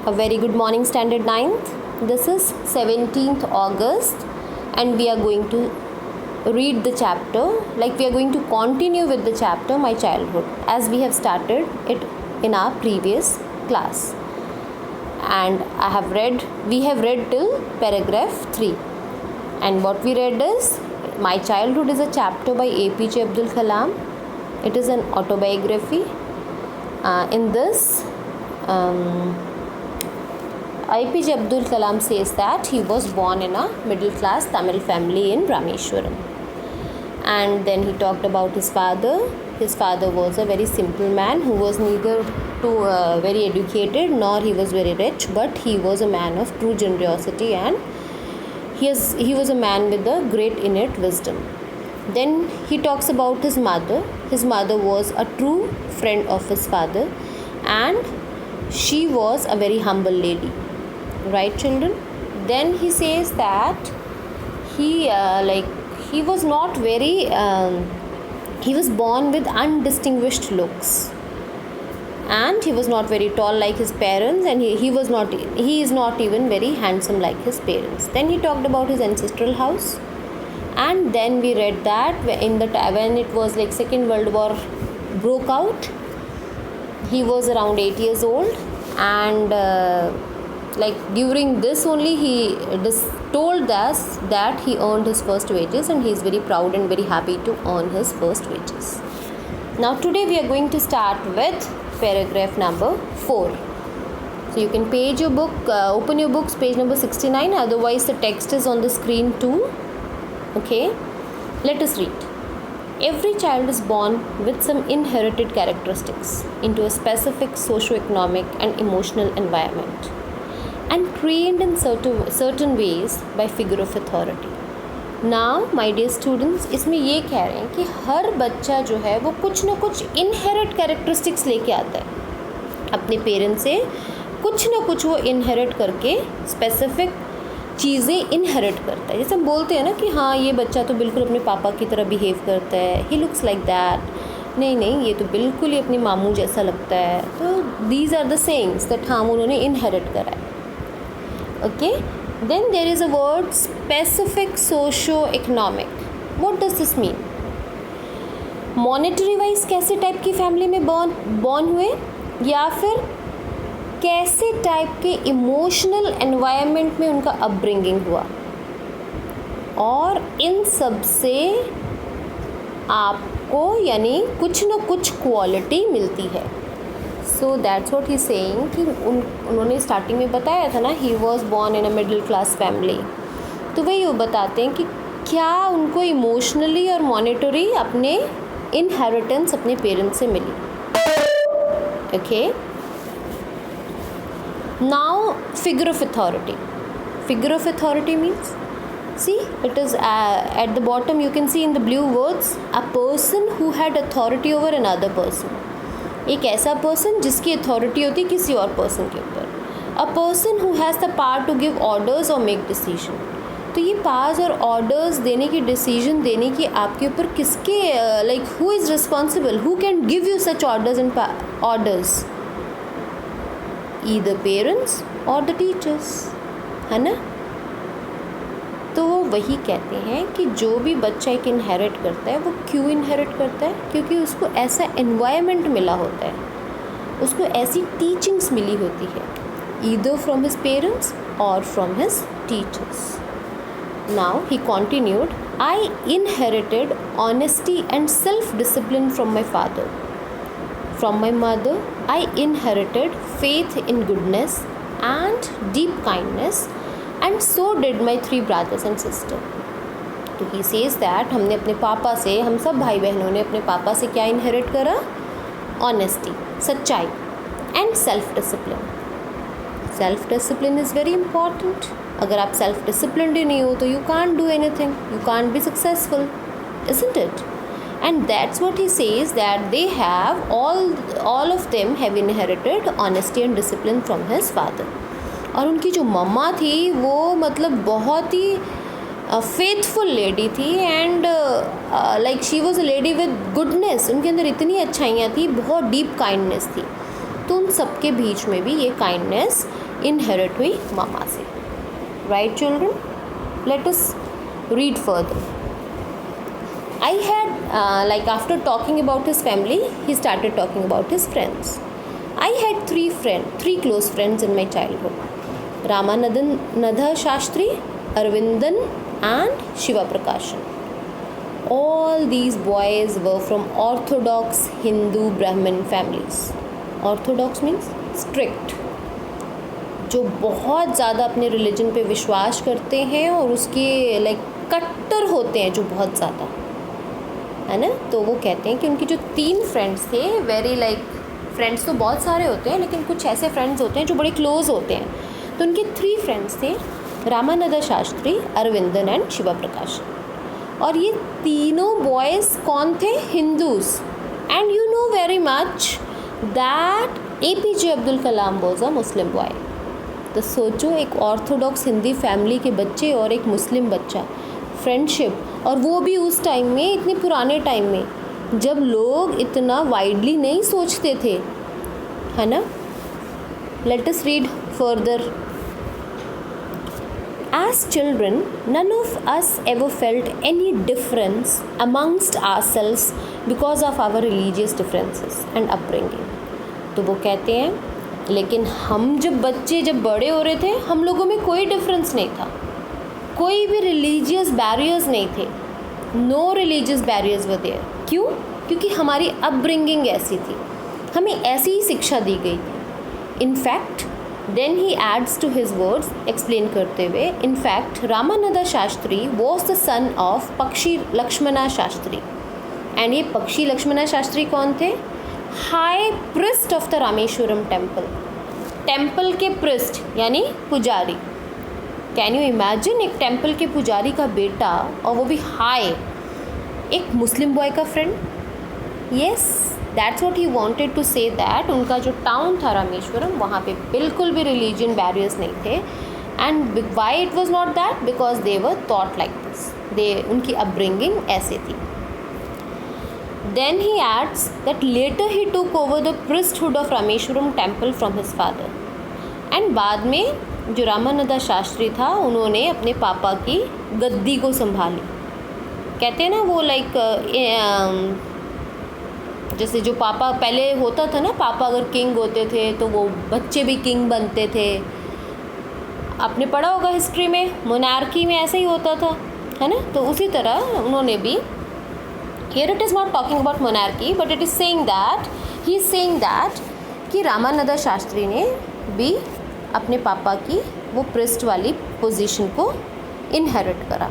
A very good morning, Standard 9th. This is 17th August and we are going to read the chapter, we are going to continue with the chapter My Childhood, as we have started it in our previous class. And we have read till paragraph 3. And what we read is, My Childhood is a chapter by APJ Abdul Kalam. It is an autobiography. In this, APJ Abdul Kalam says that he was born in a middle class Tamil family in Rameshwaram. And then he talked about his father. His father was a very simple man who was neither very educated nor he was very rich, but he was a man of true generosity, and he was a man with a great innate wisdom. Then he talks about his mother. His mother was a true friend of his father, and she was a very humble lady. Right, children? Then he says that he was not very he was born with undistinguished looks, and he was not very tall like his parents, and he is not even very handsome like his parents. Then he talked about his ancestral house, and then we read that when it was Second World War broke out, he was around 8 years old, and during this only he told us that he earned his first wages, and he is very proud and very happy to earn his first wages. Now today we are going to start with paragraph number 4. So you can open your books, page number 69, otherwise the text is on the screen too. Okay, let us read. Every child is born with some inherited characteristics into a specific socio-economic and emotional environment, and trained in certain ways by figure of authority. Now, my dear students, इसमें ये कह रहे हैं कि हर बच्चा जो है वो कुछ ना कुछ इनहेरिट कैरेक्टरिस्टिक्स लेके आता है अपने पेरेंट्स से, कुछ ना कुछ वो इनहेरिट करके स्पेसिफिक चीज़ें इनहेरिट करता है. जैसे हम बोलते हैं ना कि हाँ ये बच्चा तो बिल्कुल अपने पापा की तरह बिहेव करता है, ही लुक्स लाइक दैट, नहीं ये तो बिल्कुल ही अपनी मामू जैसा लगता है. तो these are the sayings that हाँ उन्होंने इनहेरिट करा है. Okay, then there is a word specific socio-economic. What does this mean? Monetary wise कैसे टाइप की फैमिली में born हुए, या फिर कैसे टाइप के इमोशनल एनवायरनमेंट में उनका अपब्रिंगिंग हुआ, और इन सब से आपको यानी कुछ न कुछ क्वालिटी मिलती है. So that's what he saying कि उन्होंने स्टार्टिंग में बताया था ना, he was born in a middle class family. तो वही वो बताते हैं कि क्या उनको इमोशनली और मॉनेटरी अपने इनहेरिटेंस अपने पेरेंट्स से मिली. Okay, now figure of authority. Figure of authority means, see it is at the bottom you can see in the blue words, a person who had authority over another person. एक ऐसा person जिसकी authority होती है किसी और person के ऊपर. A person who has the power to give orders और मेक डिसीजन. तो ये पावर्स और ऑर्डर्स देने की, डिसीजन देने की आपके ऊपर किसके who is responsible, who can give you such orders and orders, either parents और द टीचर्स, है ना. तो वो वही कहते हैं कि जो भी बच्चा एक इनहेरिट करता है वो क्यों इनहेरिट करता है, क्योंकि उसको ऐसा एनवायरनमेंट मिला होता है, उसको ऐसी टीचिंग्स मिली होती है, ईदर फ्रॉम हिज पेरेंट्स और from his teachers. Now he continued, I inherited honesty and self discipline from my father. From my mother I inherited faith in goodness and deep kindness, and so did my 3 brothers and sister. तो he says that हमने अपने पापा से, हम सब भाई बहनों ने अपने पापा से क्या इनहेरिट करा, ऑनेस्टी, सच्चाई, and self discipline. Self discipline is very important. अगर आप सेल्फ डिसिप्लिन ही नहीं हो तो you can't do anything, you can't be successful, isn't it? And that's what he says, that they have all of them have inherited honesty and discipline from his father. और उनकी जो मम्मा थी वो मतलब बहुत ही फेथफुल लेडी थी, and she was a lady with goodness. उनके अंदर इतनी अच्छाइयाँ थी, बहुत डीप काइंडनेस थी. तो उन सबके बीच में भी ये काइंडनेस इनहेरिट हुई मामा से. Right children, let us read further. I had after talking about his family, he started talking about his friends. I had three close friends in my childhood: Ramananda Shastri, Arvindan, and Shiva Prakashan. All these boys were from orthodox Hindu Brahmin families. Orthodox means strict, जो बहुत ज़्यादा अपने religion पे विश्वास करते हैं और उसके कट्टर होते हैं, जो बहुत ज़्यादा, है ना. तो वो कहते हैं कि उनकी जो 3 फ्रेंड्स थे, वेरी फ्रेंड्स तो बहुत सारे होते हैं, लेकिन कुछ ऐसे फ्रेंड्स होते हैं जो बड़े क्लोज होते हैं. तो उनके 3 फ्रेंड्स थे, रामानंद शास्त्री, अरविंदन एंड शिवा प्रकाश. और ये तीनों बॉयज़ कौन थे? Hindus. And you know very much that APJ Abdul Kalam was a Muslim boy. तो सोचो, एक ऑर्थोडॉक्स हिंदी फैमिली के बच्चे और एक मुस्लिम बच्चा, फ्रेंडशिप, और वो भी उस टाइम में, इतने पुराने टाइम में जब लोग इतना वाइडली नहीं सोचते थे, है ना. Let us read further. As children, none of us ever felt any difference amongst ourselves because of our religious differences and upbringing. तो वो कहते हैं, लेकिन हम जब बड़े हो रहे थे, हम लोगों में कोई डिफरेंस नहीं था, कोई भी रिलीजियस बैरियर्स नहीं थे. No religious barriers were there. क्यों? क्योंकि हमारी अपब्रिंगिंग ऐसी थी, हमें ऐसी ही शिक्षा दी गई थी. In fact then he adds to his words, explain करते हुए, in fact Ramanand Shastri was the son of Pakshi Lakshmana Shastri. And ये पक्षी लक्ष्मणा शास्त्री कौन थे? High priest of the Rameswaram temple. Temple के प्रिस्ट यानी पुजारी. कैन यू इमेजिन, एक टेम्पल के पुजारी का बेटा, और वो भी हाई, एक मुस्लिम बॉय का friend. Yes, that's what he wanted to say, that उनका जो टाउन था रामेश्वरम, वहाँ पे बिल्कुल भी रिलीजियन बैरियर्स नहीं थे. And why it was not that? Because they were thought like this. उनकी अपब्रिंगिंग ऐसे थी. Then he adds that later he took over the priesthood of Rameswaram temple from his father. And बाद में जो रामानंद शास्त्री था, उन्होंने अपने पापा की गद्दी को संभाली. कहते हैं ना वो जैसे जो पापा पहले होता था ना, पापा अगर किंग होते थे तो वो बच्चे भी किंग बनते थे. आपने पढ़ा होगा हिस्ट्री में, मोनार्की में ऐसा ही होता था, है ना. तो उसी तरह उन्होंने भी, here it is not talking about monarchy, but it is saying that, he is saying that कि रामानंद शास्त्री ने भी अपने पापा की वो प्रिस्ट वाली पोजीशन को इनहेरिट करा.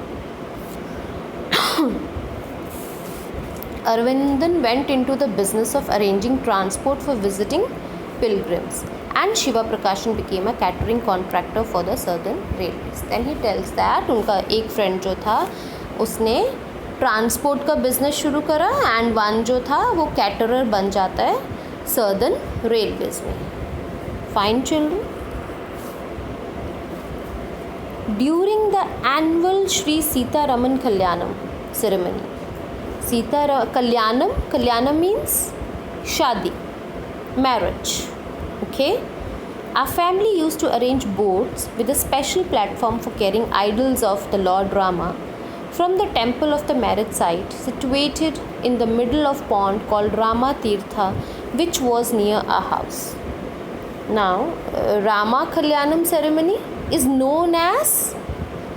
Arvindan went into the business of arranging transport for visiting pilgrims, and Shiva Prakashan became a catering contractor for the Southern Railways. Then he tells that उनका एक फ्रेंड जो था, उसने ट्रांसपोर्ट का business शुरू करा, एंड वन जो था वो कैटरर बन जाता है सर्दर्न रेलवेज में. Fine children. During the annual Shri Sitaraman Kalyanam ceremony, Kalyanam means shadi, marriage. Okay, our family used to arrange boats with a special platform for carrying idols of the Lord Rama from the temple of the marriage site situated in the middle of pond called Rama Tirtha, which was near our house. Now, Rama Kalyanam ceremony is known as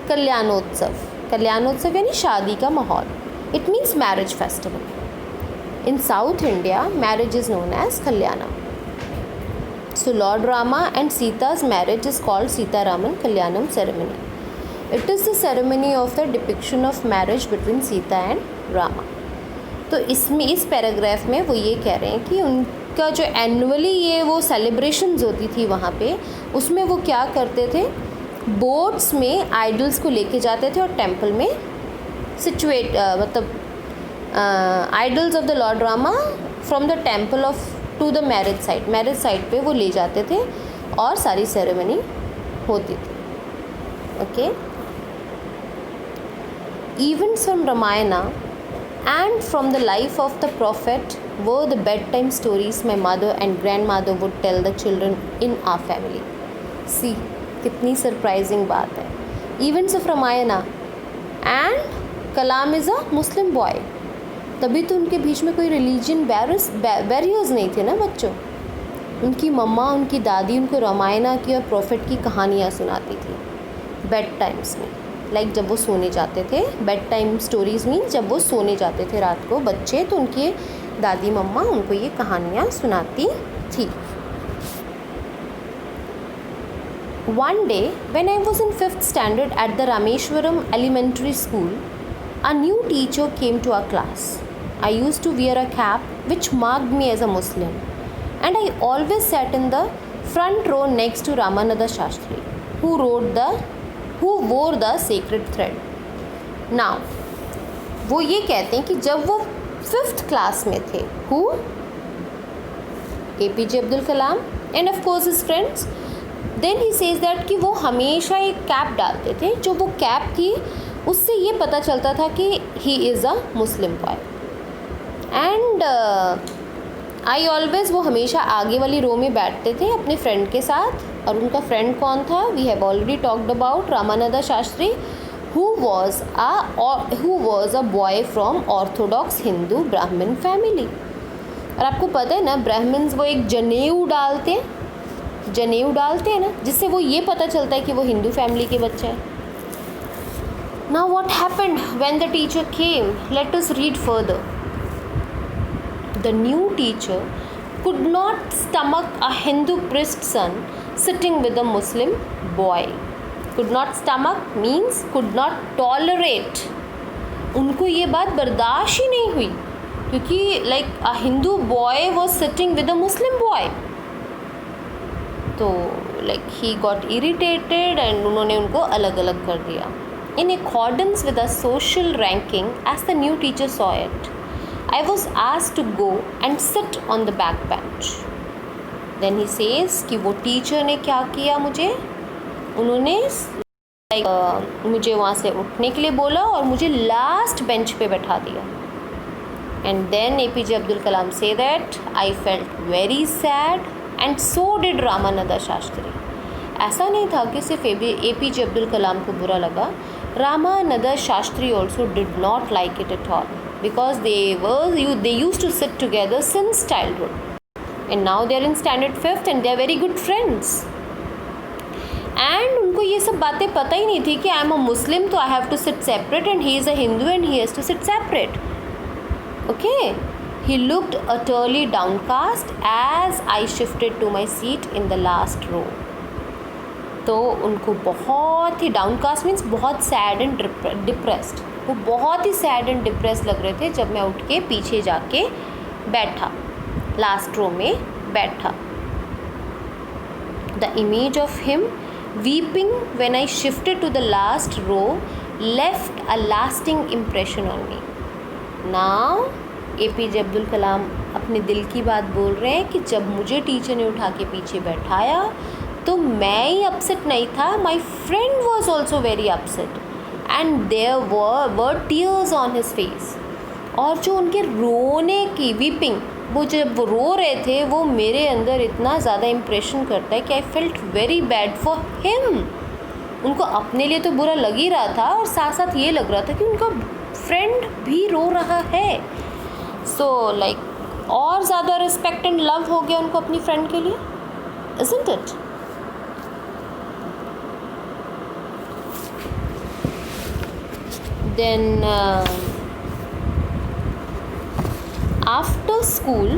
Kalyanotsav. Kalyanotsav यानी शादी का माहौल. It means marriage festival. In South India, marriage is known as Kalyanam. So Lord Rama and Sita's marriage is called Sitaraman Kalyanam ceremony. It is the ceremony of the depiction of marriage between Sita and Rama. तो इसमें इस paragraph में वो ये कह रहे हैं कि उनका जो एनुअली ये वो सेलिब्रेशंस होती थी वहाँ पे, उसमें वो क्या करते थे, बोट्स में आइडल्स को लेके जाते थे और टेम्पल में situate idols of the lord Rama from the temple of to the marriage site पे वो ले जाते थे और सारी सेरेमनी होती थी. Okay, events from Ramayana and from the life of the prophet were the bedtime stories my mother and grandmother would tell the children in our family. See कितनी सरप्राइजिंग बात है. Events of Ramayana and Kalam is a Muslim boy. तभी तो उनके बीच में कोई religion barriers नहीं थे ना बच्चों. उनकी मम्मा, उनकी दादी उनको रामायणा की और प्रॉफिट की कहानियाँ सुनाती थी बेड टाइम्स में. लाइक जब वो सोने जाते थे. बेड टाइम स्टोरीज़ मीन जब वो सोने जाते थे रात को बच्चे, तो उनके दादी मम्मा उनको ये कहानियाँ सुनाती थी. One day, when I was in 5th standard at the Rameshwaram Elementary School, a new teacher came to our class. I used to wear a cap which marked me as a Muslim, and I always sat in the front row next to Ramananda Shastri, who wore the sacred thread. Now, वो ये कहते हैं कि जब वो 5th class में थे, who? APJ Abdul Kalam and of course his friends. Then he says that कि वो हमेशा एक कैप डालते थे. जो वो कैप थी उससे ये पता चलता था कि ही is a Muslim boy. And I always, वो हमेशा आगे वाली रो में बैठते थे अपने फ्रेंड के साथ. और उनका फ्रेंड कौन था? We have already talked about Ramananda Shastri, who was a boy from orthodox Hindu Brahmin family. और आपको पता है ना, ब्राह्मण्स वो एक जनेऊ डालते हैं ना, जिससे वो ये पता चलता है कि वो हिंदू फैमिली के बच्चे हैं. Now what happened when the teacher came? Let us read further. The new teacher could not stomach a Hindu priest son sitting with a Muslim boy. Could not stomach means could not tolerate. उनको ये बात बर्दाश्त ही नहीं हुई क्योंकि like a Hindu boy was sitting with a Muslim boy. तो like he got irritated and उन्होंने उनको अलग अलग कर दिया. In accordance with a social ranking as the new teacher saw it, I was asked to go and sit on the back bench. Then he says कि वो teacher ने क्या किया, उन्होंने मुझे वहाँ से उठने के लिए बोला और मुझे लास्ट बेंच पे बैठा दिया. And then APJ Abdul Kalam say that I felt very sad and so did Ramananda Shastri. ऐसा नहीं था कि सिर्फ APJ अब्दुल कलाम को बुरा लगा. Ramananda Shastri also did not like it at all because they used to sit together since childhood and now they are in standard 5th and they are very good friends. And उनको ये सब बातें पता ही नहीं थी कि आई एम अ मुस्लिम तो I have to sit separate and he is a Hindu and he has to sit separate. Okay. He looked utterly downcast as I shifted to my seat in the last row. तो उनको बहुत ही downcast means बहुत sad and depressed. वो बहुत ही sad and depressed लग रहे थे जब मैं उठ के पीछे जाके बैठा, last row में बैठा. The image of him weeping when I shifted to the last row left a lasting impression on me. Now APJ Abdul कलाम अपने दिल की बात बोल रहे हैं कि जब मुझे टीचर ने उठा के पीछे बैठाया तो मैं ही अपसेट नहीं था, my friend was also very upset and there were tears on his face. और जो उनके रोने की वीपिंग, वो जब वो रो रहे थे वो मेरे अंदर इतना ज़्यादा इम्प्रेशन करता है कि आई felt very bad for him. उनको अपने लिए तो बुरा लग ही रहा था और साथ साथ ये लग रहा था कि उनका फ्रेंड भी रो रहा है. सो लाइक और ज़्यादा रिस्पेक्ट एंड लव हो गया उनको अपनी फ्रेंड के लिए, isn't it? Then after school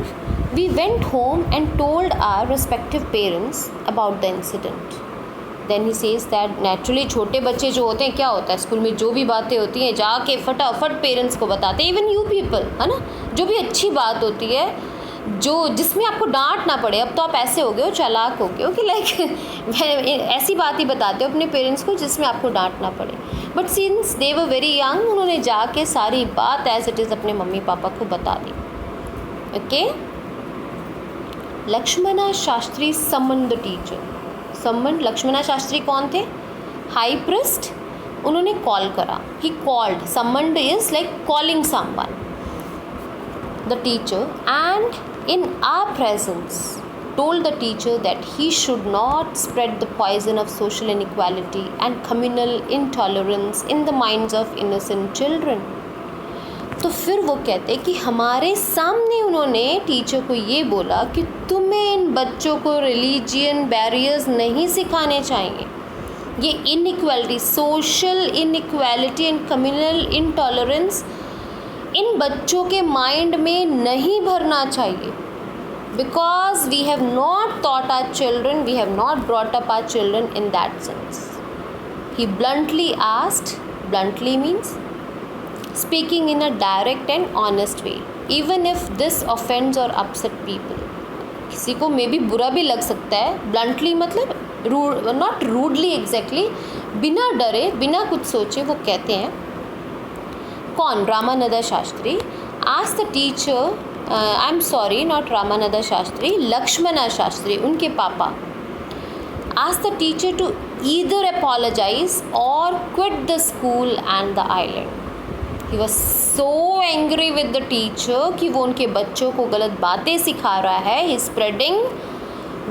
we went home and told our respective parents about the incident. Then he says that naturally छोटे बच्चे जो होते हैं, क्या होता है स्कूल में जो भी बातें होती हैं जाके फटाफट पेरेंट्स को बताते हैं. इवन यू पीपल, है ना, जो भी अच्छी बात होती है जो जिसमें आपको डांट ना पड़े. अब तो आप ऐसे हो गए हो, चालाक हो गए हो कि लाइक ऐसी बात ही बताते हो अपने पेरेंट्स को जिसमें आपको डांट ना पड़े. But since they were very young, उन्होंने जाके सारी बात एज इट इज़ अपने मम्मी पापा को बता दी. Okay. Lakshmana Shastri summon the teacher. Summon, Lakshmana Shastri कौन थे? High priest. उन्होंने कॉल करा. He called. Summon is like calling someone, the teacher. And in our presence told the teacher that he should not spread the poison of social inequality and communal intolerance in the minds of innocent children. तो फिर वो कहते कि हमारे सामने उन्होंने teacher को ये बोला कि तुम्हें इन बच्चों को रिलीजियन बैरियर्स नहीं सिखाने चाहिए, ये inequality, social inequality and communal intolerance in बच्चों के माइंड में नहीं भरना चाहिए, because we have not taught our children, we have not brought up our children in that sense. He bluntly asked, bluntly means speaking in a direct and honest way, even if this offends or upset people. किसी को may be बुरा भी लग सकता है. bluntly मतलब not rudely exactly, बिना डरे बिना कुछ सोचे वो कहते हैं. कौन? Ramanand Shastri. asked the teacher, I'm sorry, not Ramananda Shastri, Lakshmana Shastri, उनके पापा. asked the teacher to either apologize or quit the school and the island. He was so angry with the teacher कि वो उनके बच्चों को गलत बातें सिखा रहा है. He is spreading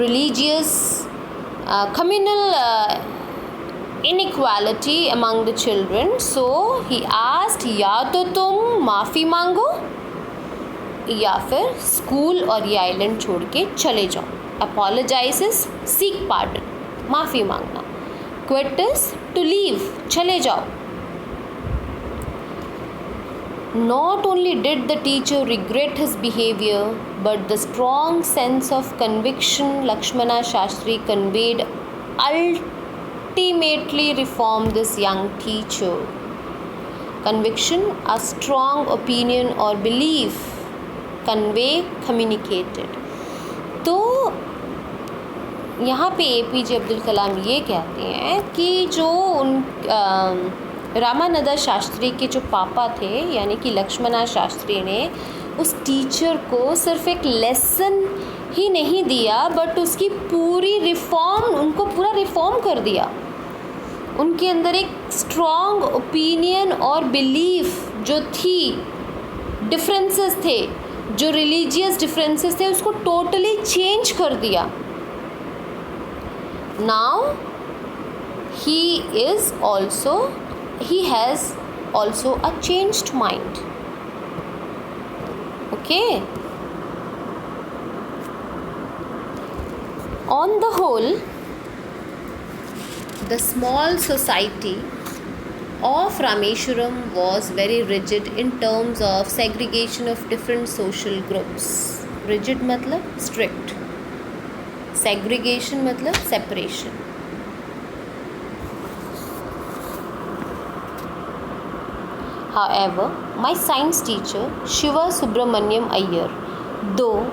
religious communal inequality among the children. So he asked, या तो तुम माफ़ी मांगो या फिर स्कूल और ये आइलैंड छोड़ के चले जाओ. अपोलोजाइज इज सीक पार्डन, माफ़ी मांगना. क्विट इज टू लीव, चले जाओ. Not only did the teacher regret his behavior, but the strong sense of conviction Lakshmana Shastri conveyed ultimately reformed this young teacher. Conviction, a strong opinion or belief, convey, communicated. तो यहाँ पे APJ Abdul कलाम ये कहते हैं कि जो रामानंद शास्त्री के जो पापा थे यानी कि लक्ष्मणा शास्त्री ने उस टीचर को सिर्फ एक लेसन ही नहीं दिया बट उसकी पूरी रिफॉर्म, उनको पूरा रिफॉर्म कर दिया. उनके अंदर एक स्ट्रॉन्ग ओपिनियन और बिलीफ जो थी, डिफरेंसेस थे, जो रिलीजियस डिफरेंसेस थे उसको टोटली चेंज कर दिया. Now he has also a changed mind. Okay. On the whole, the small society of Rameshwaram was very rigid in terms of segregation of different social groups. Rigid मतलब strict, segregation मतलब separation. However, my science teacher Shiva Subramaniam Iyer, though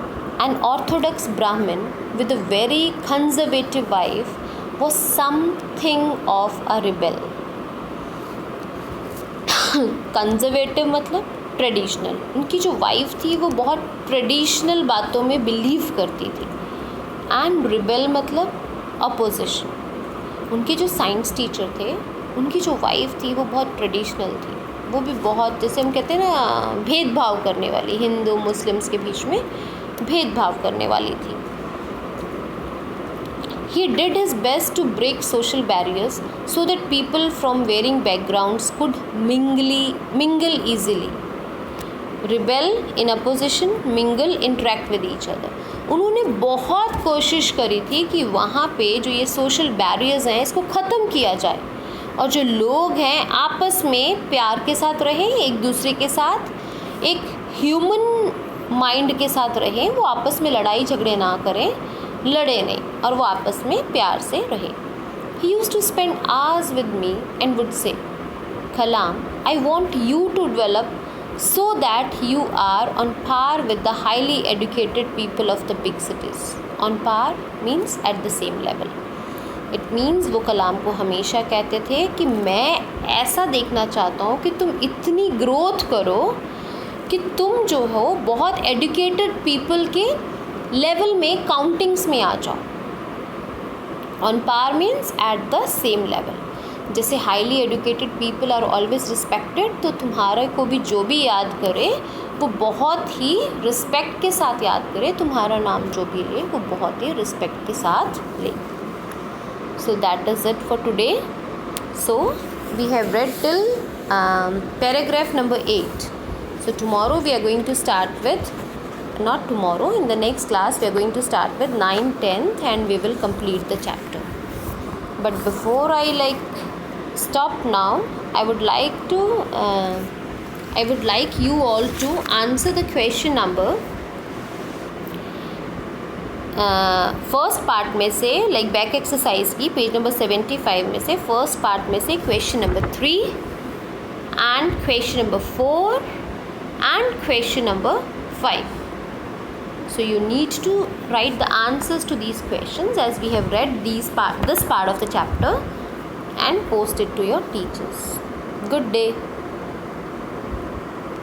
an orthodox Brahmin with a very conservative wife, was something of a rebel. Conservative मतलब traditional. उनकी जो wife थी वो बहुत traditional बातों में बिलीव करती थी. एंड रिबेल मतलब अपोजिशन. उनके जो साइंस टीचर थे उनकी जो वाइफ थी वो बहुत ट्रेडिशनल थी. वो भी बहुत, जैसे हम कहते हैं ना, भेदभाव करने वाली, हिंदू मुस्लिम्स के बीच में भेदभाव करने वाली थी. He did his best to break social barriers so that people from varying backgrounds could mingle easily. Rebel, in opposition, mingle, interact with each other. उन्होंने बहुत कोशिश करी थी कि वहाँ पे जो ये सोशल बैरियर्स हैं इसको ख़त्म किया जाए और जो लोग हैं आपस में प्यार के साथ रहें, एक दूसरे के साथ एक ह्यूमन माइंड के साथ रहें. वो आपस में लड़ाई झगड़े ना करें, लड़े नहीं, और वो आपस में प्यार से रहे. He used to spend hours with me and would say, Kalam, I want you to develop so that you are on par with the highly educated people of the big cities. On par means at the same level. It means वो कलाम को हमेशा कहते थे कि मैं ऐसा देखना चाहता हूँ कि तुम इतनी ग्रोथ करो कि तुम जो हो बहुत एजुकेटेड पीपल के लेवल में, काउंटिंग्स में आ जाओ. On par means at the same level. जैसे highly educated people are always respected, तो तुम्हारे को भी जो भी याद करे वो बहुत ही रिस्पेक्ट के साथ याद करे, तुम्हारा नाम जो भी ले वो बहुत ही रिस्पेक्ट के साथ ले. So that is it for today. So we have read till paragraph number 8. So tomorrow we are going to start with, not tomorrow, in the next class we are going to start with 9, 10th and we will complete the chapter. But before I stop now, I would like you all to answer the question number first part में से, back exercise की page number 75 में से first part में से question number 3 and question number 4 and question number 5. So you need to write the answers to these questions as we have read this part of the chapter and post it to your teachers. Good day.